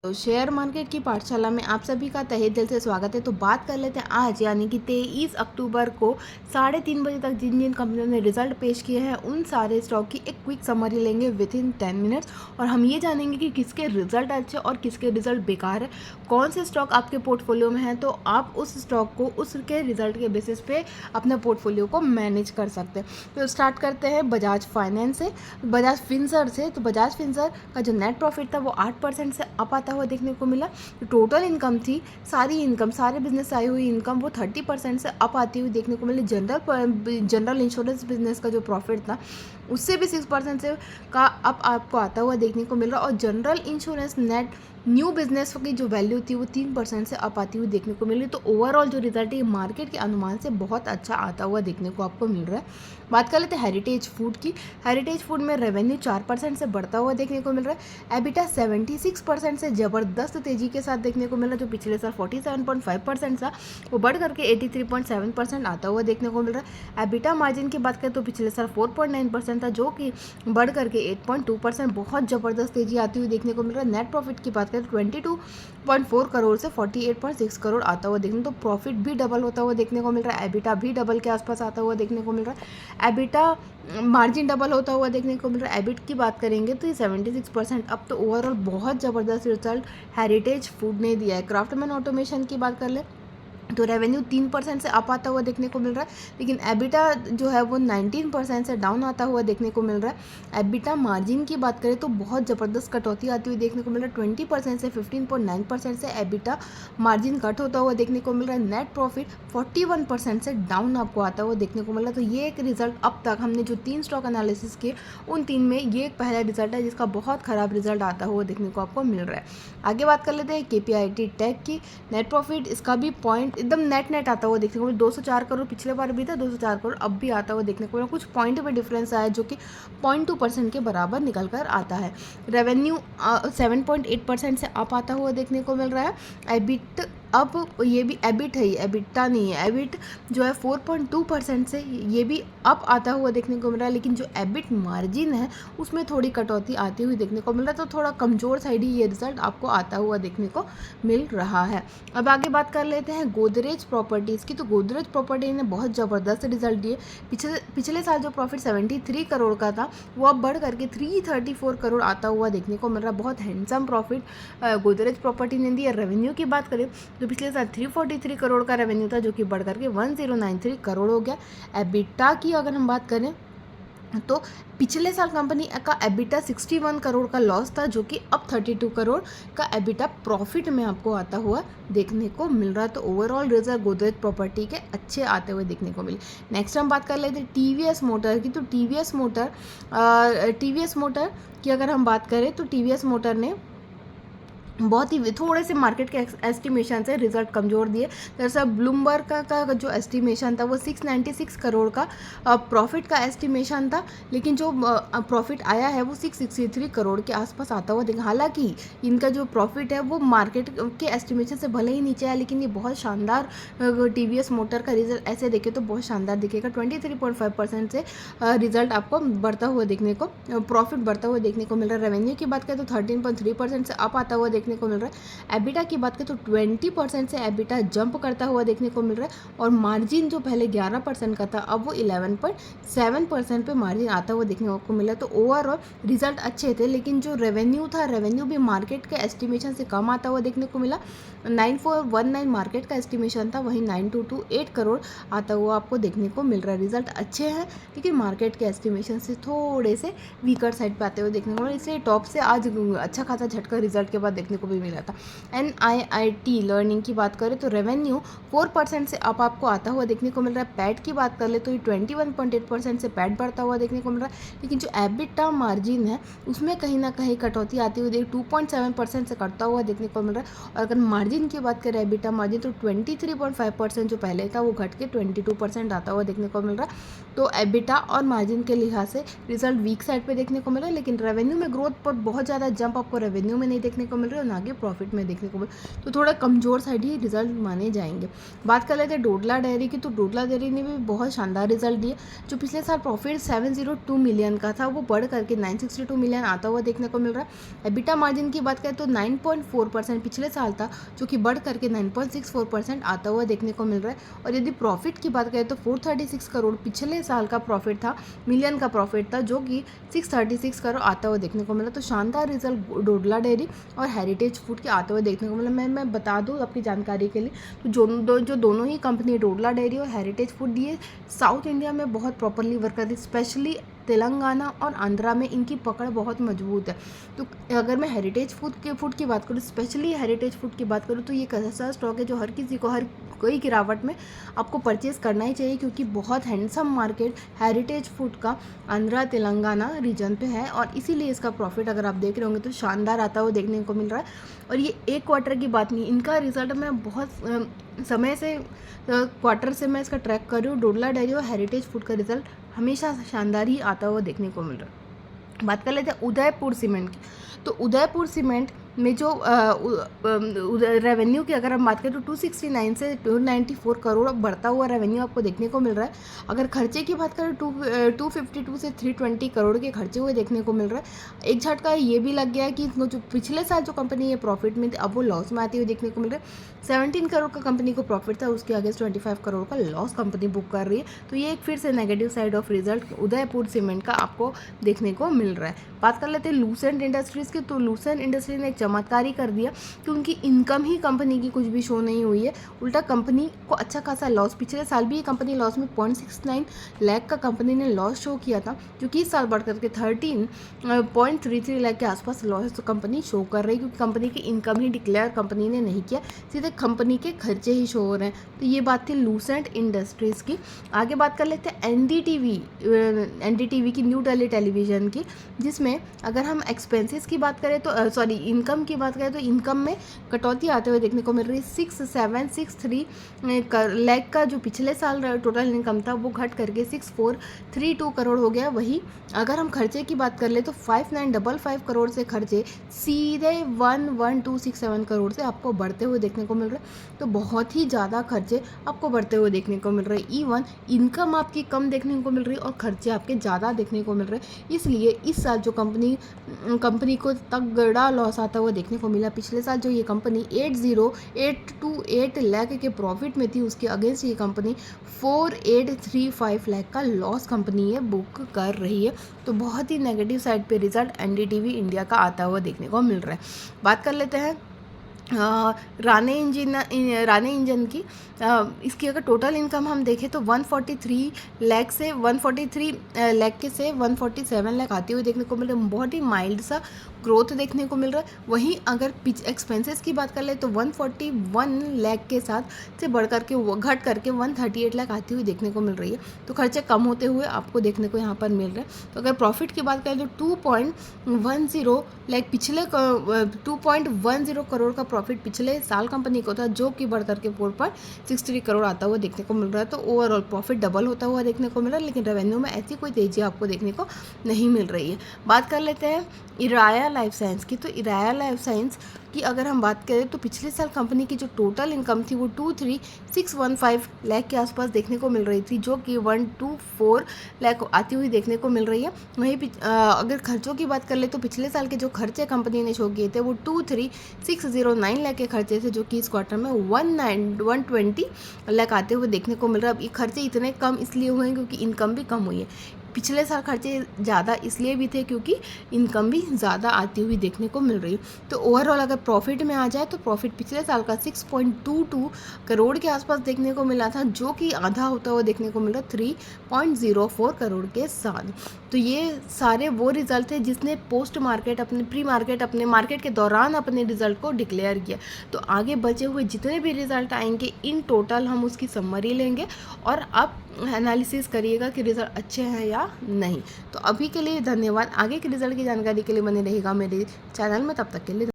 तो share market की पाठशाला में आप सभी का तहे दिल से स्वागत है। तो बात कर लेते हैं आज यानी कि 23 अक्टूबर को 3:30 बजे तक जिन जिन कंपनियों ने रिजल्ट पेश किए हैं उन सारे स्टॉक की एक क्विक समरी लेंगे विद इन 10 मिनट्स। और हम ये जानेंगे कि किसके रिजल्ट अच्छे और किसके रिजल्ट बेकार है, कौन से स्टॉक आपके पोर्टफोलियो में है, तो आप उस स्टॉक को उसके रिजल्ट के बेसिस पे अपने पोर्टफोलियो को मैनेज कर सकते हैं। तो स्टार्ट करते हैं बजाज फाइनेंस से, बजाज फिनसर से। तो बजाज फिनसर का जो नेट प्रॉफिट था वो 8% से अप आता हुआ देखने को मिला। जो टोटल इनकम थी, सारी इनकम, सारे बिजनेस से आई हुई इनकम, वो 30% से अप आती हुई देखने को मिली। जनरल इंश्योरेंस बिजनेस का जो प्रॉफिट था उससे भी 6% से का अप आपको आता हुआ देखने को मिल रहा। और general insurance net new business की जो वैल्यू थी वो 3% से अप आती हुई देखने को मिली। तो ओवरऑल जो रिजल्ट है मार्केट के अनुमान से बहुत अच्छा आता हुआ देखने को आपको मिल रहा है। बात कर लेते हैं हेरिटेज फूड की। हेरिटेज फूड में रेवेन्यू 4% से बढ़ता हुआ देखने को मिल रहा है। एबिटा 76% से ज़बरदस्त तेजी के साथ देखने को मिल रहा है। जो पिछले साल 47.5% था वो बढ़ करके 83.7% आता हुआ देखने को मिल रहा है। एबिटा मार्जिन की बात करें तो पिछले साल 4.9% था जो कि बढ़ करके 8.2%, बहुत ज़बरदस्त तेजी आती हुई देखने को मिल रहा है। नेट प्रॉफिट की बात करें तो 22.4 करोड़ से 48.6 करोड़ आता हुआ देखने, तो प्रॉफिट भी डबल होता हुआ देखने को मिल रहा है। एबिटा भी डबल के आसपास आता हुआ देखने को मिल रहा है। एबिटा मार्जिन डबल होता हुआ देखने को मिल रहा है। एबिट की बात करेंगे तो ये 76% अब तो ओवरऑल बहुत ज़बरदस्त रिजल्ट हेरिटेज फूड ने दिया है। क्राफ्टमैन ऑटोमेशन की बात कर ले तो रेवेन्यू 3% से अप आता हुआ देखने को मिल रहा है, लेकिन एबिटा जो है वो 19% से डाउन आता हुआ देखने को मिल रहा है। एबिटा मार्जिन की बात करें तो बहुत ज़बरदस्त कटौती आती हुई देखने को मिल रहा है। 20% से 15.9% से एबिटा मार्जिन कट होता हुआ देखने को मिल रहा है। नेट प्रॉफिट 41% से डाउन आपको आता हुआ देखने को मिल रहा है। तो ये एक रिजल्ट, अब तक हमने जो 3 स्टॉक एनालिसिस किए उन 3 में ये एक पहला रिजल्ट है जिसका बहुत ख़राब रिजल्ट आता हुआ देखने को आपको मिल रहा है। आगे बात कर लेते हैं केपीआईटी टेक की। नेट प्रॉफिट इसका भी पॉइंट एकदम नेट आता हुआ देखने को मिला। 204 करोड़ पिछले बार भी था, 204 करोड़ अब भी आता हुआ देखने को मिला। कुछ पॉइंट में डिफरेंस आया जो कि 0.2% के बराबर निकल कर आता है। रेवेन्यू 7.8% से अप आता हुआ देखने को मिल रहा है। एबिट, अब ये भी एबिट है, एबिटा नहीं है, एबिट जो है 4.2% से ये भी अप आता हुआ देखने को मिल रहा है। लेकिन जो एबिट मार्जिन है उसमें थोड़ी कटौती आती हुई देखने को मिल रहा है। तो थोड़ा कमज़ोर साइड ही ये रिजल्ट आपको आता हुआ देखने को मिल रहा है। अब आगे बात कर लेते हैं गोदरेज प्रॉपर्टीज़ की। तो गोदरेज प्रॉपर्टी ने बहुत ज़बरदस्त रिजल्ट दिए। पिछले साल जो प्रॉफिट 73 करोड़ का था वो अब बढ़ करके 334 करोड़ आता हुआ देखने को मिल रहा है। बहुत हैंडसम प्रॉफिट गोदरेज प्रॉपर्टी ने दी। रेवेन्यू की बात करें तो पिछले साल 343 करोड़ का रेवेन्यू था जो कि बढ़ करके 1093 करोड़ हो गया। एबिटा की अगर हम बात करें तो पिछले साल कंपनी का एबिटा 61 करोड़ का लॉस था जो कि अब 32 करोड़ का एबिटा प्रॉफिट में आपको आता हुआ देखने को मिल रहा है। तो ओवरऑल रिजल्ट गोदरेज प्रॉपर्टी के अच्छे आते हुए देखने को मिले। नेक्स्ट हम बात कर लेते हैं टीवीएस मोटर की। तो टीवीएस मोटर की अगर हम बात करें तो टीवीएस मोटर ने बहुत ही थोड़े से मार्केट के एस्टिमेशन से रिजल्ट कमज़ोर दिए। दरअसल ब्लूमबर्ग का जो एस्टिमेशन था वो 696 करोड़ का प्रॉफिट का एस्टिमेशन था, लेकिन जो प्रॉफिट आया है वो 663 करोड़ के आसपास आता हुआ देखा। हालांकि इनका जो प्रॉफिट है वो मार्केट के एस्टिमेशन से भले ही नीचे है, लेकिन ये बहुत शानदार टीवीएस मोटर का रिजल्ट ऐसे देखे तो बहुत शानदार दिखेगा। 23.5% से रिजल्ट आपको बढ़ता हुआ देखने को, प्रॉफिट बढ़ता हुआ देखने को मिल रहा है। रेवेन्यू की बात करें तो 13.3% से अप आता हुआ देखने को मिल रहा है। एबिटा की बात करें तो 20% से एबिटा जंप करता हुआ देखने को मिल रहा है। और मार्जिन जो पहले 11% का था अब वो 11.7% पे मार्जिन आता हुआ देखने को मिला। तो ओवरऑल रिजल्ट अच्छे थे, लेकिन जो रेवेन्यू था, रेवेन्यू भी मार्केट के एस्टिमेशन से कम आता हुआ देखने को मिला। 9419 मार्केट का एस्टिमेशन था, वहीं 9228 करोड़ आता हुआ आपको देखने को मिल रहा है। रिजल्ट अच्छे हैं लेकिन मार्केट के एस्टिमेशन से थोड़े से वीकर साइड पे आते हुए देखने को मिला। इसलिए टॉप से आज अच्छा खासा झटका रिजल्ट के बाद देखने को भी मिला था। NIIT लर्निंग की बात करें तो रेवेन्यू 4% से अप आपको आता हुआ देखने को मिल रहा है। पैट की बात कर ले तो ये 21.8% से पैट बढ़ता हुआ देखने को मिल रहा है। लेकिन जो एबिटा मार्जिन है उसमें कहीं ना कहीं कटौती आती हुई 2.7% से कटता हुआ देखने को मिल रहा है। और अगर मार्जिन की बात करें एबिटा मार्जिन तो 23.5% जो पहले था वो घट के 22% आता हुआ देखने को मिल रहा है। तो एबिटा और मार्जिन के लिहाज से रिजल्ट वीक साइड पे देखने को मिल रहा है, लेकिन रेवेन्यू में ग्रोथ पर बहुत ज़्यादा जंप आपको रेवेन्यू में नहीं देखने को मिल रहा है। ना कि प्रॉफिट में देखने को मिले, तो थोड़ा कमज़ोर साइड ही रिजल्ट माने जाएंगे। बात कर लेते हैं डोडला डेयरी की, तो डोडला डेयरी ने भी बहुत शानदार रिजल्ट दिए। जो पिछले साल प्रॉफिट 702 मिलियन का था वो बढ़ करके 962 मिलियन आता हुआ देखने को मिल रहा है। एबिटा मार्जिन की बात करें तो 9.4% पिछले साल था, जो कि बढ़ करके 9.64% आता हुआ देखने को मिल रहा है। और यदि प्रॉफिट की बात करें तो 436 करोड़ पिछले साल का प्रॉफिट था, मिलियन का प्रॉफिट था, जो कि 636 करोड़ आता हुआ देखने को मिला। तो शानदार रिजल्ट डोडला डेयरी और हेरिटेज फूड के आते हुए देखने को मिला। मैं बता दूं आपकी जानकारी के लिए, तो जो दोनों ही कंपनी डोडला डेयरी और हेरिटेज फूड ये साउथ इंडिया में बहुत प्रॉपरली वर्क करती है, स्पेशली तेलंगाना और आंध्रा में इनकी पकड़ बहुत मजबूत है। तो अगर मैं हेरिटेज फूड की बात करूँ, स्पेशली हेरिटेज फूड की बात करूँ, तो ये एक ऐसा स्टॉक है जो हर किसी को हर कोई गिरावट में आपको परचेज़ करना ही चाहिए, क्योंकि बहुत हैंडसम मार्केट हेरिटेज फूड का आंध्रा तेलंगाना रीजन पे है। और इसीलिए इसका प्रॉफिट अगर आप देख रहे होंगे तो शानदार आता हुआ देखने को मिल रहा है। और ये एक क्वार्टर की बात नहीं, इनका रिजल्ट मैं बहुत समय से क्वार्टर से मैं इसका ट्रैक कर रही हूँ। डोडला डेयरी और हेरिटेज फूड का रिजल्ट हमेशा शानदार ही आता हुआ देखने को मिल रहा है। बात कर लेते हैं उदयपुर सीमेंट की, तो उदयपुर सीमेंट में जो रेवेन्यू की अगर हम बात करें तो 269 से 294 करोड़ बढ़ता हुआ रेवेन्यू आपको देखने को मिल रहा है। अगर खर्चे की बात करें 252 से 320 करोड़ के खर्चे हुए देखने को मिल रहा है। एक झटका ये भी लग गया है कि जो पिछले साल जो कंपनी ये प्रॉफिट में थी अब वो लॉस में आती हुई देखने को मिल रहा है। 17 करोड़ का कंपनी को प्रॉफिट था, उसके आगे 25 करोड़ का लॉस कंपनी बुक कर रही है। तो ये एक फिर से negative side of result Udaipur cement का आपको देखने को मिल रहा है। बात कर लेते हैं लूसेंट इंडस्ट्रीज़ की, तो लूसेंट इंडस्ट्री ने एक चमत्कार ही कर दिया कि उनकी इनकम ही कंपनी की कुछ भी शो नहीं हुई है, उल्टा कंपनी को अच्छा खासा लॉस, पिछले साल भी ये कंपनी लॉस में 0.69 लाख का कंपनी ने लॉस शो किया था, जो कि इस साल बढ़ करके 13.33 लाख के आसपास लॉस तो कंपनी शो कर रही है, क्योंकि कंपनी की इनकम ही डिक्लेयर कंपनी ने नहीं किया, सीधे कंपनी के खर्चे ही शो हो रहे हैं। तो ये बात थी लूसेंट इंडस्ट्रीज़ की। आगे बात कर लेते हैं एनडीटीवी की, न्यू दिल्ली टेलीविज़न की, जिसमें अगर हम एक्सपेंसेस की बात करें तो इनकम की बात करें तो इनकम में कटौती आते हुए देखने को मिल रही है। 6763 लाख का जो पिछले साल टोटल इनकम था वो घट करके 6432 करोड़ हो गया। वही अगर हम खर्चे की बात कर ले तो 5955 करोड़ से खर्चे सीधे 11267 करोड़ से आपको बढ़ते हुए देखने को मिल रहा है। तो बहुत ही ज़्यादा खर्चे आपको बढ़ते हुए देखने को मिल रहे हैं। इवन इनकम आपकी कम देखने को मिल रही है और खर्चे आपके ज़्यादा देखने को मिल रहे हैं। इसलिए इस साल जो कंपनी को तगड़ा लॉस आता हुआ देखने को मिला। पिछले साल जो ये कंपनी 80828 लाख के प्रॉफिट में थी, उसके अगेंस्ट ये कंपनी 4835 लाख का लॉस कंपनी ये बुक कर रही है। तो बहुत ही नेगेटिव साइड पे रिजल्ट एनडीटीवी इंडिया का आता हुआ देखने को मिल रहा है। बात कर लेते हैं राणे इंजन की। इसकी अगर टोटल इनकम हम देखें तो 143 लाख से 143 लाख के से 147 लाख आती हुई देखने को मिल रहा है। बहुत ही माइल्ड सा ग्रोथ देखने को मिल रहा है। वहीं अगर एक्सपेंसेस की बात कर ले तो 141 लाख के साथ से बढ़ करके घट करके 138 लाख आती हुई देखने को मिल रही है। तो खर्चे कम होते हुए आपको देखने को यहाँ पर मिल रहे हैं। तो अगर प्रॉफिट की बात करें तो 2.10 लाख पिछले 2.10 करोड़ का प्रॉफिट पिछले साल कंपनी को था, जो कि बढ़ करके 4.63 करोड़ आता हुआ देखने को मिल रहा है। तो ओवरऑल प्रॉफिट डबल होता हुआ देखने को मिल रहा है, लेकिन रेवेन्यू में ऐसी कोई तेजी आपको देखने को नहीं मिल रही है। बात कर लेते हैं इराया लाइफ साइंस की। तो इराया लाइफ साइंस की अगर हम बात करें तो पिछले साल कंपनी की जो टोटल इनकम थी वो 23615 लाख के आसपास देखने को मिल रही थी, जो कि 124 लाख आती हुई देखने को मिल रही है। वहीं अगर खर्चों की बात कर ले तो पिछले साल के जो खर्चे कंपनी ने शो किए थे वो 23609 लाख के खर्चे थे, जो कि इस क्वार्टर में 120 लाख आते हुए देखने को मिल रहा है। अब ये खर्चे इतने कम इसलिए हुए हैं क्योंकि इनकम भी कम हुई है। पिछले साल खर्चे ज़्यादा इसलिए भी थे क्योंकि इनकम भी ज़्यादा आती हुई देखने को मिल रही है। तो ओवरऑल अगर प्रॉफिट में आ जाए तो प्रॉफिट पिछले साल का 6.22 करोड़ के आसपास देखने को मिला था, जो कि आधा होता हुआ देखने को मिला 3.04 करोड़ के साथ। तो ये सारे वो रिजल्ट थे जिसने पोस्ट मार्केट अपने मार्केट के दौरान अपने रिजल्ट को डिक्लेयर किया। तो आगे बचे हुए जितने भी रिजल्ट आएंगे इन टोटल हम उसकी समरी लेंगे और अब एनालिसिस करिएगा कि रिजल्ट अच्छे हैं या नहीं। तो अभी के लिए धन्यवाद। आगे के रिजल्ट की जानकारी के लिए बने रहेगा मेरे चैनल में। तब तक के लिए